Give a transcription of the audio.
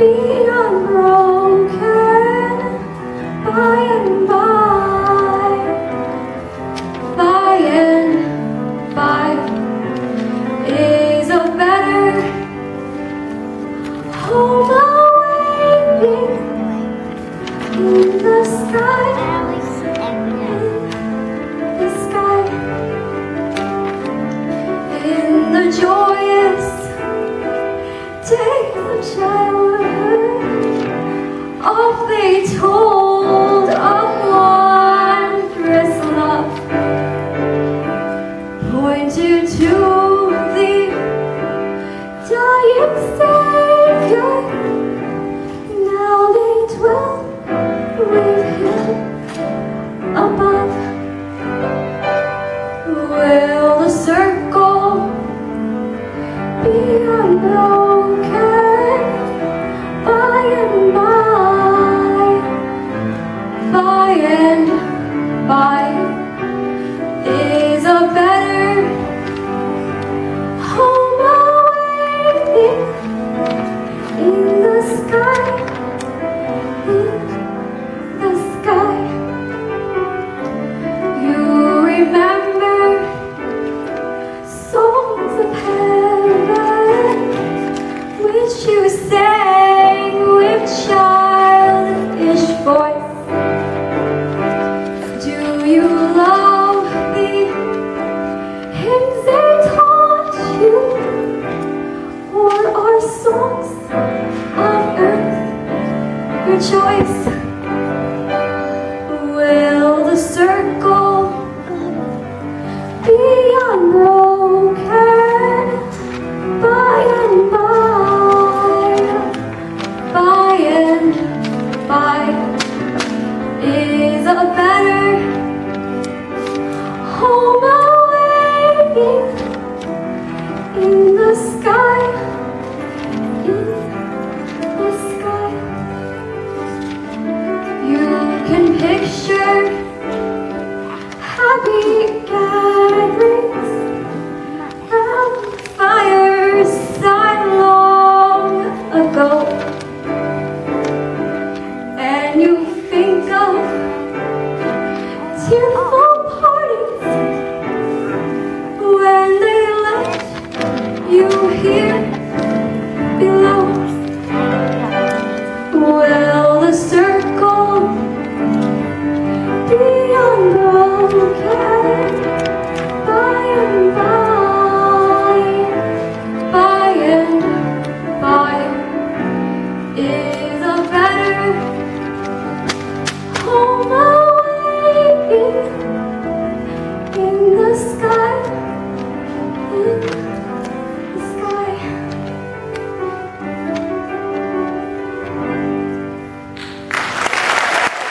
be unbroken by and by, by and by is a better home awaiting in the sky, in the sky, in the joyous days of childhood. Oft they told of wondrous love, pointed to the dying Savior. Now they dwell with Him above. Will the circle be unbroken by and by is a better home awaiting in the sky, in the sky. You remember songs of heaven which you sang with childish voice. Do you love the hymns they taught you, or are songs of earth your choice?